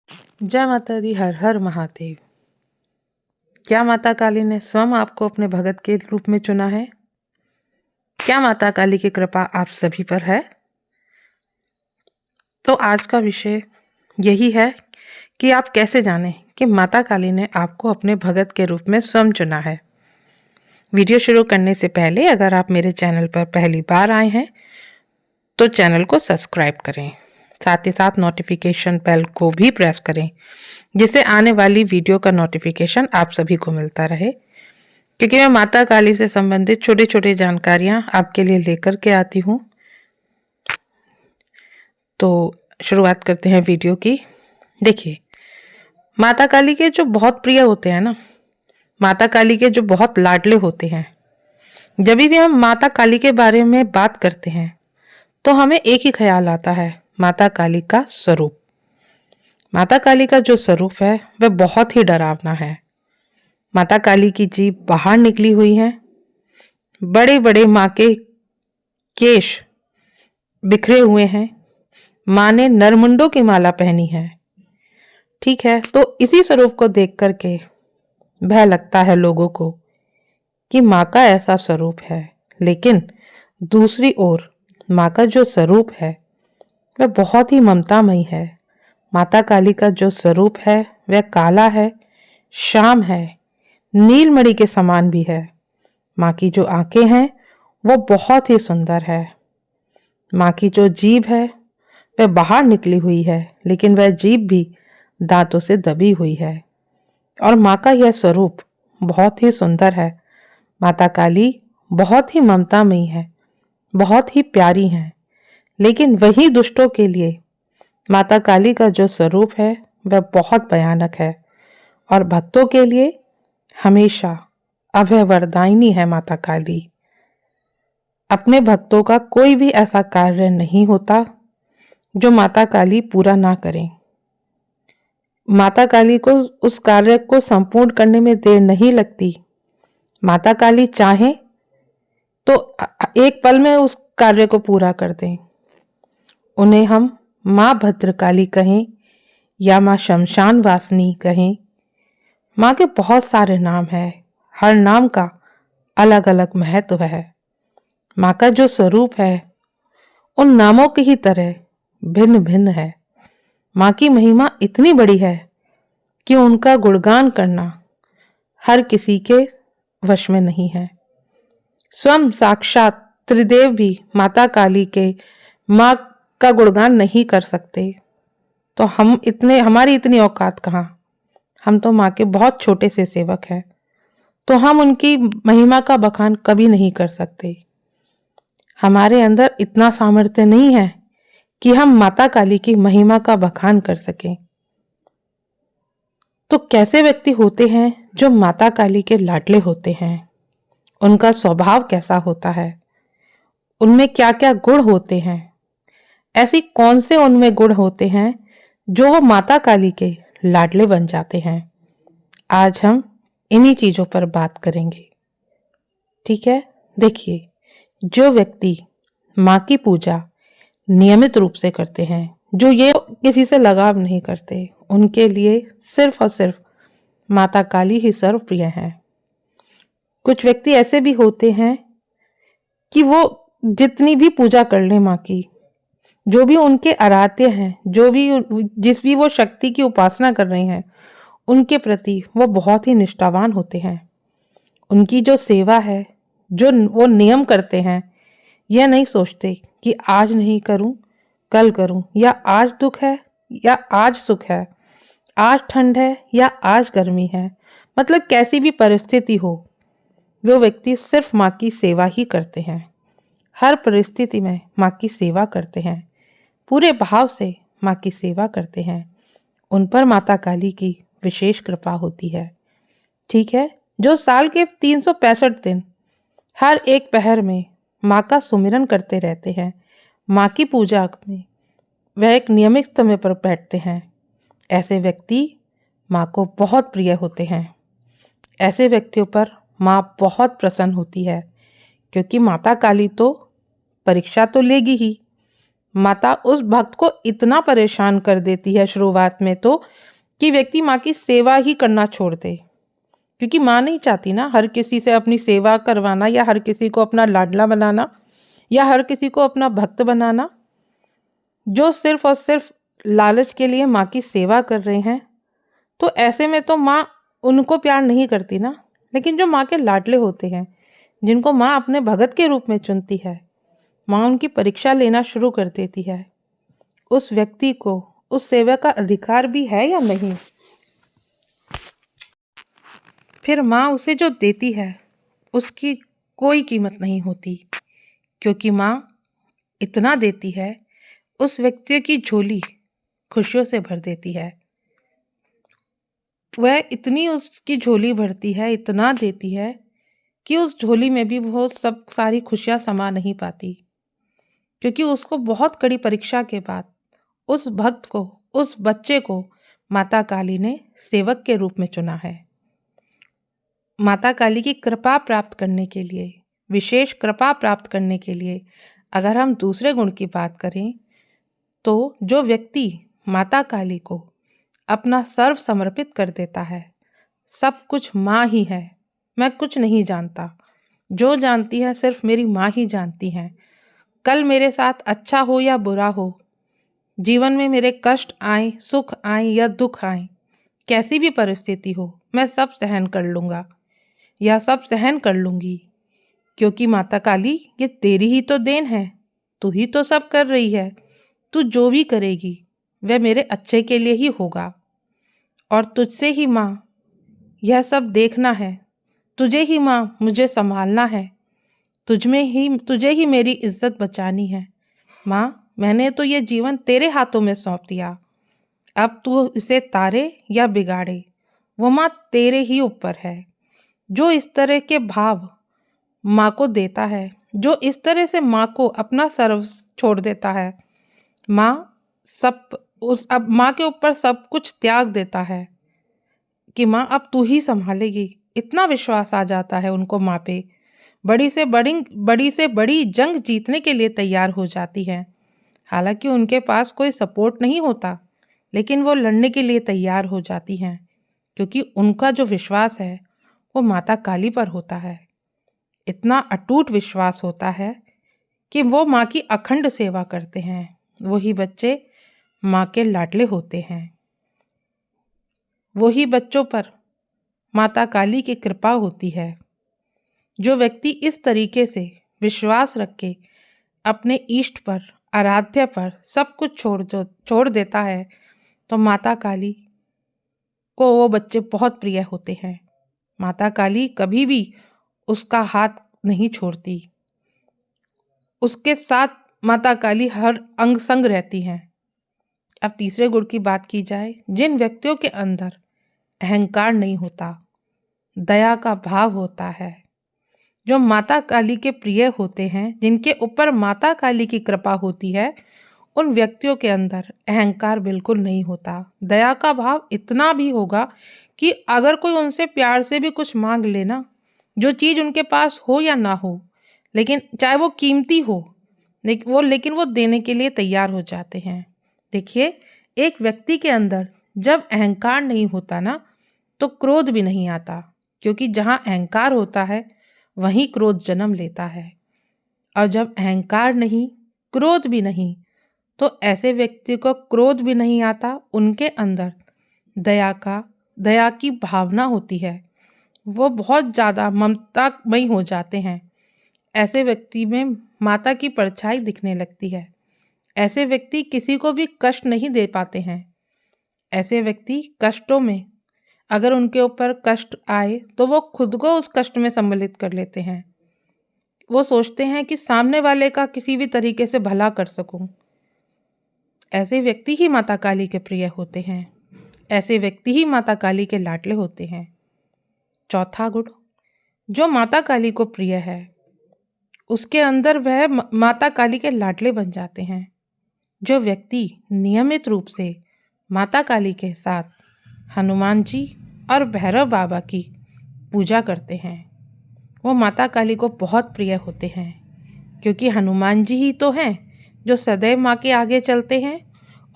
जय माता दी। हर हर महादेव। क्या माता काली ने स्वयं आपको अपने भगत के रूप में चुना है? क्या माता काली की कृपा आप सभी पर है? तो आज का विषय यही है कि आप कैसे जानें कि माता काली ने आपको अपने भगत के रूप में स्वयं चुना है। वीडियो शुरू करने से पहले अगर आप मेरे चैनल पर पहली बार आए हैं तो चैनल को सब्सक्राइब करें, साथ ही साथ नोटिफिकेशन बेल को भी प्रेस करें, जिससे आने वाली वीडियो का नोटिफिकेशन आप सभी को मिलता रहे। क्योंकि मैं माता काली से संबंधित छोटी छोटी जानकारियां आपके लिए लेकर के आती हूँ। तो शुरुआत करते हैं वीडियो की। देखिए, माता काली के जो बहुत प्रिय होते हैं ना, माता काली के जो बहुत लाडले होते हैं, जब भी हम माता काली के बारे में बात करते हैं तो हमें एक ही ख्याल आता है, माता काली का स्वरूप। माता काली का जो स्वरूप है वह बहुत ही डरावना है। माता काली की जीभ बाहर निकली हुई है, बड़े बड़े माँ के केश बिखरे हुए हैं, माँ ने नरमुंडों की माला पहनी है। ठीक है, तो इसी स्वरूप को देख करके भय लगता है लोगों को कि माँ का ऐसा स्वरूप है, लेकिन दूसरी ओर माँ का जो स्वरूप है वह बहुत ही ममतामयी है। माता काली का जो स्वरूप है वह काला है, श्याम है, नीलमणि के समान भी है। माँ की जो आंखें हैं वो बहुत ही सुंदर है। माँ की जो जीभ है वह बाहर निकली हुई है, लेकिन वह जीभ भी दांतों से दबी हुई है। और माँ का यह स्वरूप बहुत ही सुंदर है। माता काली बहुत ही ममतामयी है, बहुत ही प्यारी है, लेकिन वही दुष्टों के लिए माता काली का जो स्वरूप है वह बहुत भयानक है। और भक्तों के लिए हमेशा अभय वरदायिनी है माता काली। अपने भक्तों का कोई भी ऐसा कार्य नहीं होता जो माता काली पूरा ना करें। माता काली को उस कार्य को संपूर्ण करने में देर नहीं लगती। माता काली चाहे तो एक पल में उस कार्य को पूरा कर दें। उन्हें हम माँ भद्रकाली कहें या माँ शमशान वासिनी कहें, माँ के बहुत सारे नाम हैं, हर नाम का अलग अलग महत्व है। माँ का जो स्वरूप है उन नामों की ही तरह भिन्न भिन्न है। माँ की महिमा इतनी बड़ी है कि उनका गुणगान करना हर किसी के वश में नहीं है। स्वयं साक्षात त्रिदेव भी माता काली के माँ का गुणगान नहीं कर सकते, तो हमारी इतनी औकात कहाँ। हम तो माँ के बहुत छोटे से सेवक हैं, तो हम उनकी महिमा का बखान कभी नहीं कर सकते। हमारे अंदर इतना सामर्थ्य नहीं है कि हम माता काली की महिमा का बखान कर सकें। तो कैसे व्यक्ति होते हैं जो माता काली के लाडले होते हैं? उनका स्वभाव कैसा होता है? उनमें क्या क्या गुण होते हैं? ऐसी कौन से उनमें गुण होते हैं जो वो माता काली के लाडले बन जाते हैं? आज हम इन्हीं चीजों पर बात करेंगे। ठीक है, देखिए, जो व्यक्ति माँ की पूजा नियमित रूप से करते हैं, जो ये किसी से लगाव नहीं करते, उनके लिए सिर्फ और सिर्फ माता काली ही सर्वप्रिय है। कुछ व्यक्ति ऐसे भी होते हैं कि वो जितनी भी पूजा कर ले माँ की, जो भी उनके आराध्य हैं, जिस भी वो शक्ति की उपासना कर रहे हैं, उनके प्रति वो बहुत ही निष्ठावान होते हैं। उनकी जो सेवा है, जो वो नियम करते हैं, यह नहीं सोचते कि आज नहीं करूं कल करूं, या आज दुख है या आज सुख है, आज ठंड है या आज गर्मी है। मतलब कैसी भी परिस्थिति हो, वो व्यक्ति सिर्फ माँ की सेवा ही करते हैं। हर परिस्थिति में माँ की सेवा करते हैं, पूरे भाव से माँ की सेवा करते हैं। उन पर माता काली की विशेष कृपा होती है। ठीक है, जो साल के 365 दिन हर एक पहर में माँ का सुमिरन करते रहते हैं, माँ की पूजा में वह एक नियमित समय पर बैठते हैं, ऐसे व्यक्ति माँ को बहुत प्रिय होते हैं। ऐसे व्यक्तियों पर माँ बहुत प्रसन्न होती है, क्योंकि माता काली तो परीक्षा तो लेगी ही। माता उस भक्त को इतना परेशान कर देती है शुरुआत में तो, कि व्यक्ति माँ की सेवा ही करना छोड़ दे। क्योंकि माँ नहीं चाहती ना हर किसी से अपनी सेवा करवाना, या हर किसी को अपना लाडला बनाना, या हर किसी को अपना भक्त बनाना। जो सिर्फ और सिर्फ लालच के लिए माँ की सेवा कर रहे हैं, तो ऐसे में तो माँ उनको प्यार नहीं करती ना। लेकिन जो माँ के लाडले होते हैं, जिनको माँ अपने भगत के रूप में चुनती है, माँ उनकी परीक्षा लेना शुरू कर देती है। उस व्यक्ति को उस सेवा का अधिकार भी है या नहीं। फिर माँ उसे जो देती है उसकी कोई कीमत नहीं होती, क्योंकि माँ इतना देती है, उस व्यक्ति की झोली खुशियों से भर देती है। वह इतनी उसकी झोली भरती है, इतना देती है कि उस झोली में भी वो सब सारी खुशियाँ समा नहीं पाती। क्योंकि उसको बहुत कड़ी परीक्षा के बाद उस भक्त को, उस बच्चे को माता काली ने सेवक के रूप में चुना है। माता काली की कृपा प्राप्त करने के लिए, विशेष कृपा प्राप्त करने के लिए अगर हम दूसरे गुण की बात करें, तो जो व्यक्ति माता काली को अपना सर्व समर्पित कर देता है, सब कुछ माँ ही है, मैं कुछ नहीं जानता, जो जानती है सिर्फ मेरी माँ ही जानती हैं। कल मेरे साथ अच्छा हो या बुरा हो, जीवन में मेरे कष्ट आए, सुख आए या दुख आए, कैसी भी परिस्थिति हो, मैं सब सहन कर लूँगा या सब सहन कर लूँगी। क्योंकि माता काली ये तेरी ही तो देन है, तू ही तो सब कर रही है। तू जो भी करेगी वह मेरे अच्छे के लिए ही होगा, और तुझसे ही माँ यह सब देखना है, तुझे ही माँ मुझे संभालना है, तुझे ही मेरी इज्जत बचानी है। माँ, मैंने तो ये जीवन तेरे हाथों में सौंप दिया, अब तू इसे तारे या बिगाड़े, वो माँ तेरे ही ऊपर है। जो इस तरह के भाव माँ को देता है, जो इस तरह से माँ को अपना सर्व छोड़ देता है, अब माँ के ऊपर सब कुछ त्याग देता है कि माँ अब तू ही संभालेगी, इतना विश्वास आ जाता है उनको माँ पे। बड़ी से बड़ी जंग जीतने के लिए तैयार हो जाती है। हालांकि उनके पास कोई सपोर्ट नहीं होता, लेकिन वो लड़ने के लिए तैयार हो जाती हैं, क्योंकि उनका जो विश्वास है वो माता काली पर होता है। इतना अटूट विश्वास होता है कि वो माँ की अखंड सेवा करते हैं। वही बच्चे माँ के लाडले होते हैं। वही बच्चों पर माता काली की कृपा होती है। जो व्यक्ति इस तरीके से विश्वास रख के अपने इष्ट पर, आराध्य पर सब कुछ छोड़ देता है, तो माता काली को वो बच्चे बहुत प्रिय होते हैं। माता काली कभी भी उसका हाथ नहीं छोड़ती, उसके साथ माता काली हर अंग संग रहती हैं। अब तीसरे गुण की बात की जाए, जिन व्यक्तियों के अंदर अहंकार नहीं होता, दया का भाव होता है, जो माता काली के प्रिय होते हैं, जिनके ऊपर माता काली की कृपा होती है, उन व्यक्तियों के अंदर अहंकार बिल्कुल नहीं होता। दया का भाव इतना भी होगा कि अगर कोई उनसे प्यार से भी कुछ मांग लेना, जो चीज़ उनके पास हो या ना हो, लेकिन चाहे वो कीमती हो, लेकिन वो देने के लिए तैयार हो जाते हैं। देखिए, एक व्यक्ति के अंदर जब अहंकार नहीं होता ना, तो क्रोध भी नहीं आता, क्योंकि जहाँ अहंकार होता है वहीं क्रोध जन्म लेता है। और जब अहंकार नहीं, क्रोध भी नहीं, तो ऐसे व्यक्ति को क्रोध भी नहीं आता, उनके अंदर दया की भावना होती है, वो बहुत ज़्यादा ममतामयी हो जाते हैं। ऐसे व्यक्ति में माता की परछाई दिखने लगती है। ऐसे व्यक्ति किसी को भी कष्ट नहीं दे पाते हैं। ऐसे व्यक्ति कष्टों में, अगर उनके ऊपर कष्ट आए तो वो खुद को उस कष्ट में सम्मिलित कर लेते हैं। वो सोचते हैं कि सामने वाले का किसी भी तरीके से भला कर सकूं। ऐसे व्यक्ति ही माता काली के प्रिय होते हैं। ऐसे व्यक्ति ही माता काली के लाडले होते हैं। चौथा गुण, जो माता काली को प्रिय है, उसके अंदर वह माता काली के लाडले बन जाते हैं। जो व्यक्ति नियमित रूप से माता काली के साथ हनुमान जी और भैरव बाबा की पूजा करते हैं, वो माता काली को बहुत प्रिय होते हैं, क्योंकि हनुमान जी ही तो हैं जो सदैव माँ के आगे चलते हैं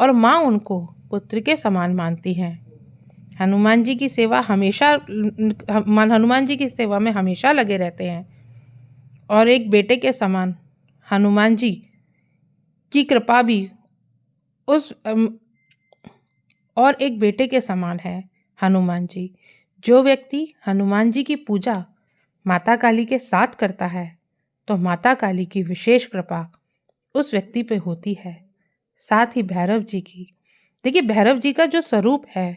और माँ उनको पुत्र के समान मानती हैं। हनुमान जी की सेवा में हमेशा लगे रहते हैं और एक बेटे के समान हनुमान जी की कृपा भी और एक बेटे के समान है हनुमान जी। जो व्यक्ति हनुमान जी की पूजा माता काली के साथ करता है तो माता काली की विशेष कृपा उस व्यक्ति पे होती है। साथ ही भैरव जी की, देखिए भैरव जी का जो स्वरूप है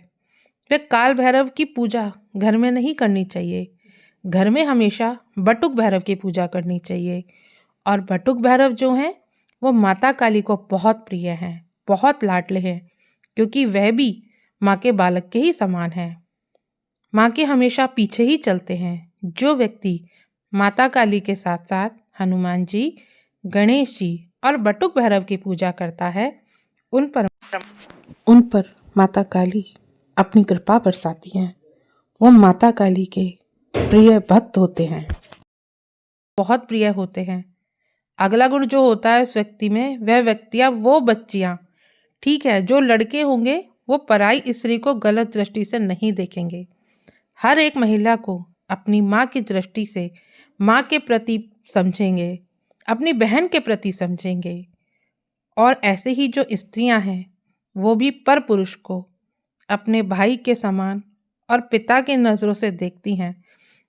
वह काल भैरव की पूजा घर में नहीं करनी चाहिए। घर में हमेशा बटुक भैरव की पूजा करनी चाहिए। और बटुक भैरव जो हैं वो माता काली को बहुत प्रिय हैं, बहुत लाडले हैं, क्योंकि वह भी माँ के बालक के ही समान हैं। माँ के हमेशा पीछे ही चलते हैं। जो व्यक्ति माता काली के साथ साथ हनुमान जी, गणेश जी और बटुक भैरव की पूजा करता है उन पर माता काली अपनी कृपा बरसाती हैं। वो माता काली के प्रिय भक्त होते हैं, बहुत प्रिय होते हैं। अगला गुण जो होता है उस व्यक्ति में, वह व्यक्तियाँ वो बच्चियाँ, ठीक है, जो लड़के होंगे वो पराई स्त्री को गलत दृष्टि से नहीं देखेंगे। हर एक महिला को अपनी माँ की दृष्टि से माँ के प्रति समझेंगे, अपनी बहन के प्रति समझेंगे। और ऐसे ही जो स्त्रियां हैं वो भी पर पुरुष को अपने भाई के समान और पिता के नज़रों से देखती हैं।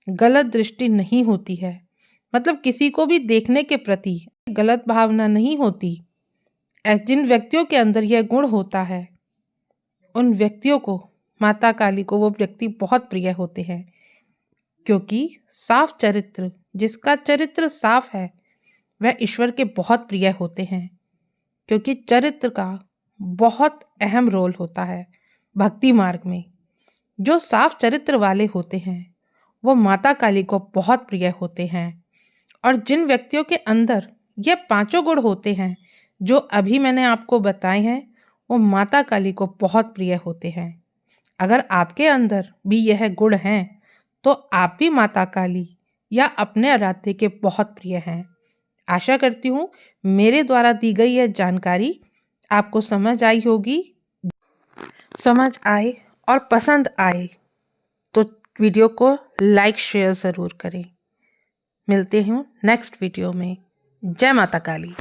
गलत दृष्टि नहीं होती है, मतलब किसी को भी देखने के प्रति गलत भावना नहीं होती। जिन व्यक्तियों के अंदर यह गुण होता है उन व्यक्तियों को माता काली को वो व्यक्ति बहुत प्रिय होते हैं, क्योंकि साफ चरित्र, जिसका चरित्र साफ है वह ईश्वर के बहुत प्रिय होते हैं। क्योंकि चरित्र का बहुत अहम रोल होता है भक्ति मार्ग में। जो साफ चरित्र वाले होते हैं वो माता काली को बहुत प्रिय होते हैं। और जिन व्यक्तियों के अंदर ये पांचों गुण होते हैं जो अभी मैंने आपको बताए हैं वो माता काली को बहुत प्रिय होते हैं। अगर आपके अंदर भी यह गुण हैं तो आप भी माता काली या अपने आराध्य के बहुत प्रिय हैं। आशा करती हूँ मेरे द्वारा दी गई यह जानकारी आपको समझ आई होगी। समझ आए और पसंद आए तो वीडियो को लाइक शेयर ज़रूर करें। मिलते हैं नेक्स्ट वीडियो में। जय माता काली।